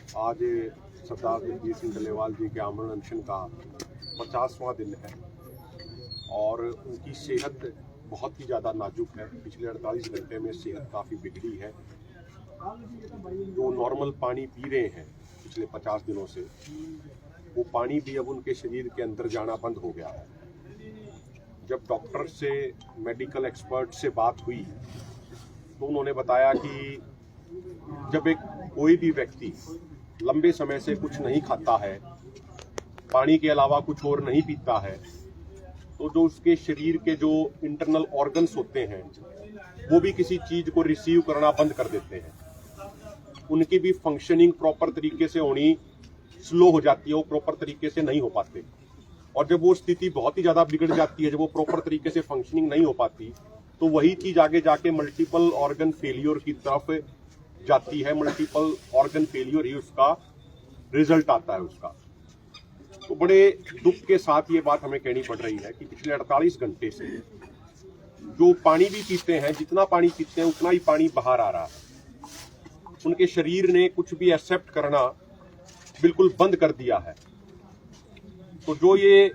आज सरदार जगजीत सिंह डल्लेवाल जी के आमरण अनशन का 50वां दिन है और उनकी सेहत बहुत ही ज़्यादा नाजुक है। पिछले 48 घंटे में सेहत काफ़ी बिगड़ी है। जो नॉर्मल पानी पी रहे हैं पिछले 50 दिनों से, वो पानी भी अब उनके शरीर के अंदर जाना बंद हो गया है। जब डॉक्टर से, मेडिकल एक्सपर्ट से बात हुई तो उन्होंने बताया कि जब कोई भी व्यक्ति लंबे समय से कुछ नहीं खाता है, पानी के अलावा कुछ और नहीं पीता है, तो जो उसके शरीर के जो इंटरनल ऑर्गन्स होते हैं वो भी किसी चीज को रिसीव करना बंद कर देते हैं। उनकी भी फंक्शनिंग प्रॉपर तरीके से होनी स्लो हो जाती है, वो प्रॉपर तरीके से नहीं हो पाते। और जब वो स्थिति बहुत ही ज्यादा बिगड़ जाती है, जब वो प्रॉपर तरीके से फंक्शनिंग नहीं हो पाती, तो वही चीज आगे जाके मल्टीपल ऑर्गन फेलियर की तरफ जाती है। मल्टीपल ऑर्गन फेलियर ही उसका रिजल्ट आता है उसका। तो बड़े दुख के साथ ये बात हमें कहनी पड़ रही है कि पिछले 48 घंटे से जो पानी भी पीते हैं, जितना पानी पीते हैं उतना ही पानी बाहर आ रहा है। उनके शरीर ने कुछ भी एक्सेप्ट करना बिल्कुल बंद कर दिया है। तो जो ये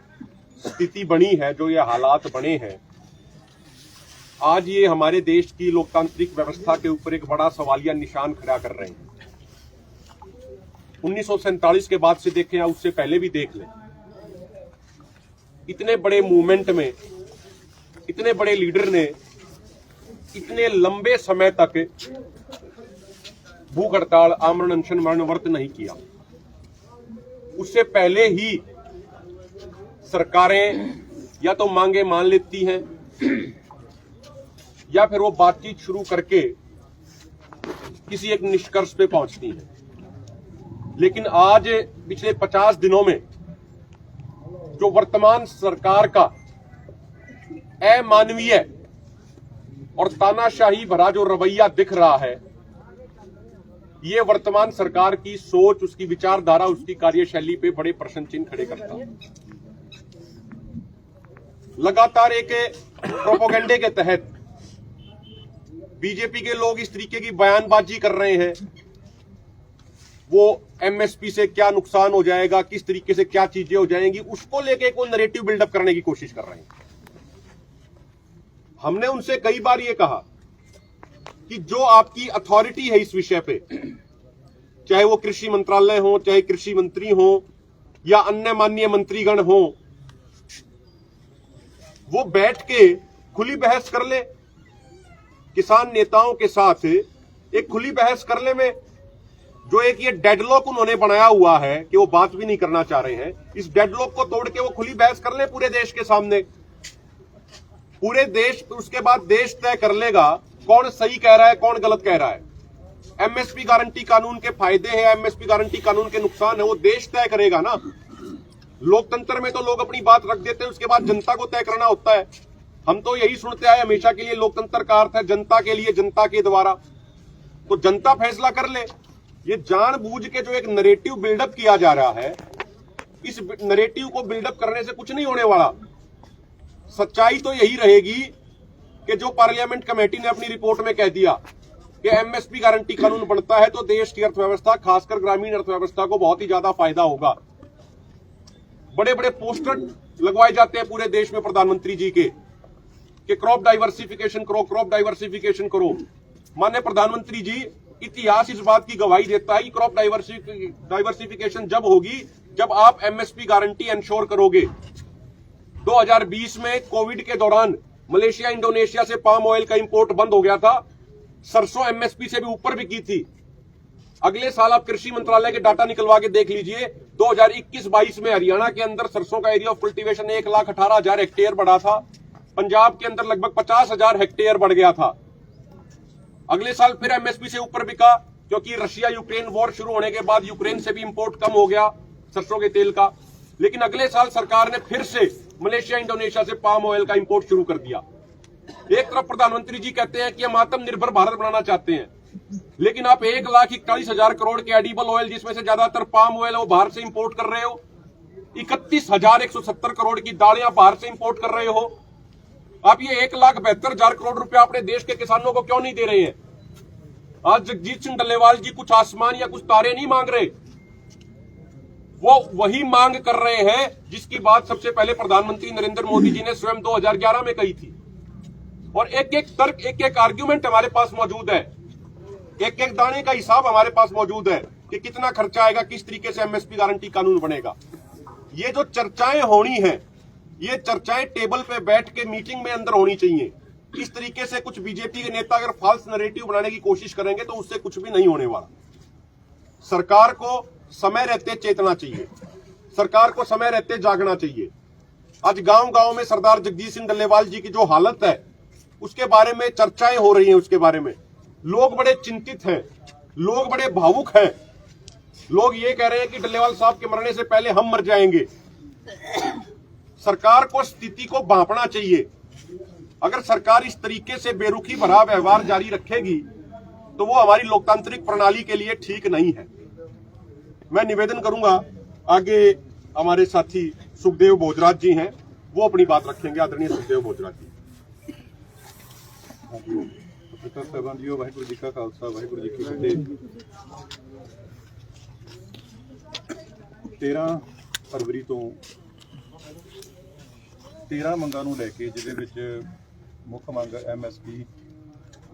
स्थिति बनी है, जो ये हालात बने हैं, आज ये हमारे देश की लोकतांत्रिक व्यवस्था के ऊपर एक बड़ा सवालिया निशान खड़ा कर रहे हैं। 1947 के बाद से देखें या उससे पहले भी देख लें, इतने बड़े मूवमेंट में इतने बड़े लीडर ने इतने लंबे समय तक भूख हड़ताल, आमरण अनशन, मरण व्रत नहीं किया। उससे पहले ही सरकारें या तो मांगे मान लेती हैं या फिर वो बातचीत शुरू करके किसी एक निष्कर्ष पे पहुंचती हैं। लेकिन आज पिछले 50 दिनों में जो वर्तमान सरकार का अमानवीय और तानाशाही भरा जो रवैया दिख रहा है, ये वर्तमान सरकार की सोच, उसकी विचारधारा, उसकी कार्यशैली पे बड़े प्रश्न चिन्ह खड़े करता है। लगातार एक प्रोपोगंडे के तहत बीजेपी के लोग इस तरीके की बयानबाजी कर रहे हैं, वो एमएसपी से क्या नुकसान हो जाएगा, किस तरीके से क्या चीजें हो जाएंगी, उसको लेके कोई नैरेटिव बिल्डअप करने की कोशिश कर रहे हैं। हमने उनसे कई बार ये कहा कि जो आपकी अथॉरिटी है इस विषय पे, चाहे वो कृषि मंत्रालय हो, चाहे कृषि मंत्री हो या अन्य माननीय मंत्रीगण हो, वो बैठ के खुली बहस कर ले, किसान नेताओं के साथ एक खुली बहस कर ले में जो एक ये डेडलॉक उन्होंने बनाया हुआ है कि वो बात भी नहीं करना चाह रहे हैं, इस डेडलॉक को तोड़ के वो खुली बहस कर ले पूरे देश के सामने। पूरे देश, उसके बाद देश तय कर लेगा कौन सही कह रहा है, कौन गलत कह रहा है। एमएसपी गारंटी कानून के फायदे हैं, एमएसपी गारंटी कानून के नुकसान है, वो देश तय करेगा ना। लोकतंत्र में तो लोग अपनी बात रख देते हैं, उसके बाद जनता को तय करना होता है। हम तो यही सुनते आए हमेशा के लिए, लोकतंत्र का अर्थ है जनता के लिए, जनता के द्वारा। तो जनता फैसला कर ले। ये जानबूझ के जो एक नैरेटिव बिल्डअप किया जा रहा है, इस नैरेटिव को बिल्डअप करने से कुछ नहीं होने वाला। सच्चाई तो यही रहेगी कि जो पार्लियामेंट कमेटी ने अपनी रिपोर्ट में कह दिया कि एमएसपी गारंटी कानून बनता है तो देश की अर्थव्यवस्था, खासकर ग्रामीण अर्थव्यवस्था को बहुत ही ज्यादा फायदा होगा। बड़े बड़े पोस्टर लगवाए जाते हैं पूरे देश में प्रधानमंत्री जी के कि क्रॉप डाइवर्सिफिकेशन करो, क्रॉप डाइवर्सिफिकेशन करो। माननीय प्रधानमंत्री जी, इतिहास इस बात की गवाही देता है कि क्रॉप डाइवर्सिफिकेशन जब होगी जब आप एमएसपी गारंटी इंश्योर करोगे। 2020 में कोविड के दौरान मलेशिया, इंडोनेशिया से पाम ऑयल का इंपोर्ट बंद हो गया था। सरसों एमएसपी से भी ऊपर भी की थी। अगले साल आप कृषि मंत्रालय के डाटा निकलवा के देख लीजिए, 2021-22 में हरियाणा के अंदर सरसों का एरिया ऑफ कल्टीवेशन 1,18,000 हेक्टेयर बढ़ा था। पंजाब के अंदर लगभग 50,000 हेक्टेयर बढ़ गया था। अगले साल फिर एमएसपी से ऊपर बिका, क्योंकि रशिया यूक्रेन वॉर शुरू होने के बाद यूक्रेन से भी इंपोर्ट कम हो गया सरसों के तेल का। लेकिन अगले साल सरकार ने फिर से मलेशिया, इंडोनेशिया से पाम ऑयल का इंपोर्ट शुरू कर दिया। एक तरफ प्रधानमंत्री जी कहते हैं कि हम आत्मनिर्भर भारत बनाना चाहते हैं, लेकिन आप 1,41,000 करोड़ के एडिबल ऑयल, जिसमें से ज्यादातर पाम ऑयल है, वो बाहर से इंपोर्ट कर रहे हो। 31,170 करोड़ की दालें आप बाहर से इंपोर्ट कर रहे हो। आप ये 1,72,000 करोड़ रुपया अपने देश के किसानों को क्यों नहीं दे रहे हैं? आज जगजीत सिंह डल्लेवाल जी कुछ आसमान या कुछ तारे नहीं मांग रहे, वो वही मांग कर रहे हैं जिसकी बात सबसे पहले प्रधानमंत्री नरेंद्र मोदी जी ने स्वयं 2011 में कही थी। और एक एक तर्क, एक एक आर्ग्यूमेंट हमारे पास मौजूद है, एक एक दाने का हिसाब हमारे पास मौजूद है कि कितना खर्चा आएगा, किस तरीके से एमएसपी गारंटी कानून बनेगा। ये जो चर्चाएं होनी है, ये चर्चाएं टेबल पे बैठ के मीटिंग में अंदर होनी चाहिए। इस तरीके से कुछ बीजेपी के नेता अगर फॉल्स नैरेटिव बनाने की कोशिश करेंगे तो उससे कुछ भी नहीं होने वाला। सरकार को समय रहते चेतना चाहिए, सरकार को समय रहते जागना चाहिए। आज गांव-गांव में सरदार जगजीत सिंह डल्लेवाल जी की जो हालत है उसके बारे में चर्चाएं हो रही हैं, उसके बारे में लोग बड़े चिंतित हैं, लोग बड़े भावुक हैं। लोग ये कह रहे हैं कि डल्लेवाल साहब के मरने से पहले हम मर जाएंगे। सरकार को स्थिति को भांपना चाहिए। अगर सरकार इस तरीके से बेरुखी भरा व्यवहार जारी रखेगी तो वो हमारी लोकतांत्रिक प्रणाली के लिए ठीक नहीं है। मैं निवेदन करूंगा, आगे हमारे साथी सुखदेव भोजराज जी हैं, वो अपनी बात रखेंगे। आदरणीय सुखदेव भोजराज जी। पत्रकार साहबान जी, वाहिगुरू जी का खालसा, वाहिगुरू जी की फतेह। 13 फरवरी तो 13 ਮੰਗਾਂ ਨੂੰ ਲੈ ਕੇ, ਜਿਹਦੇ ਵਿੱਚ ਮੁੱਖ ਮੰਗ ਐਮਐਸਪੀ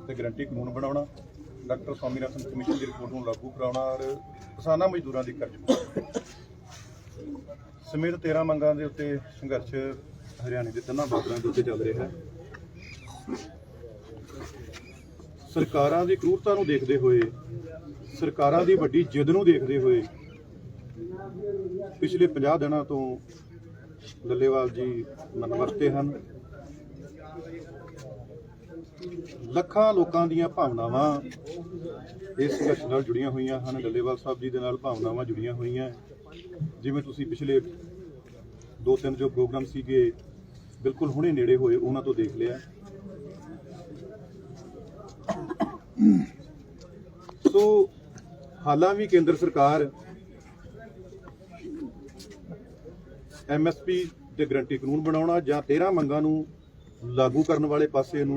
ਤੇ ਗਰੰਟੀ ਕਾਨੂੰਨ ਬਣਾਉਣਾ, ਡਾਕਟਰ ਸਵਾਮੀਨਾਥਨ ਕਮਿਸ਼ਨ ਦੀ ਰਿਪੋਰਟ ਨੂੰ ਲਾਗੂ ਕਰਾਉਣਾ ਔਰ ਕਿਸਾਨਾਂ ਮਜ਼ਦੂਰਾਂ ਦੀ ਕਰਜ਼ ਮੁਕਤੀ ਸਮੇਤ 13 ਮੰਗਾਂ ਦੇ ਉੱਤੇ ਸੰਘਰਸ਼ ਹਰਿਆਣੇ ਦੇ 3 ਬਾਰਡਰਾਂ ਦੇ ਉੱਤੇ ਚੱਲ ਰਿਹਾ ਹੈ। ਸਰਕਾਰਾਂ ਦੀ ਕਰੂਰਤਾ ਨੂੰ ਦੇਖਦੇ ਹੋਏ, ਸਰਕਾਰਾਂ ਦੀ ਵੱਡੀ ਜਿੱਦ ਨੂੰ ਦੇਖਦੇ ਹੋਏ ਪਿਛਲੇ 50 ਦਿਨਾਂ ਤੋਂ ਡੱਲੇਵਾਲ ਜੀ ਮਨਵਰਤੇ ਹਨ। ਲੱਖਾਂ ਲੋਕਾਂ ਦੀਆਂ ਭਾਵਨਾਵਾਂ ਇਸ ਸੰਘਰਸ਼ ਨਾਲ ਜੁੜੀਆਂ ਹੋਈਆਂ ਹਨ। ਡੱਲੇਵਾਲ ਸਾਹਿਬ ਜੀ ਦੇ ਨਾਲ ਭਾਵਨਾਵਾਂ ਜੁੜੀਆਂ ਹੋਈਆਂ। ਜਿਵੇਂ ਤੁਸੀਂ ਪਿਛਲੇ 2-3 ਜੋ ਪ੍ਰੋਗਰਾਮ ਸੀਗੇ ਬਿਲਕੁਲ ਹੁਣੇ ਨੇੜੇ ਹੋਏ, ਉਹਨਾਂ ਤੋਂ ਦੇਖ ਲਿਆ। ਸੋ ਹਾਲਾਂਕਿ ਕੇਂਦਰ ਸਰਕਾਰ ਐਮਐਸਪੀ ਤੇ ਗਰੰਟੀ ਕਾਨੂੰਨ ਬਣਾਉਣਾ ਜਾਂ 13 ਮੰਗਾਂ ਨੂੰ ਲਾਗੂ ਕਰਨ ਵਾਲੇ ਪਾਸੇ ਨੂੰ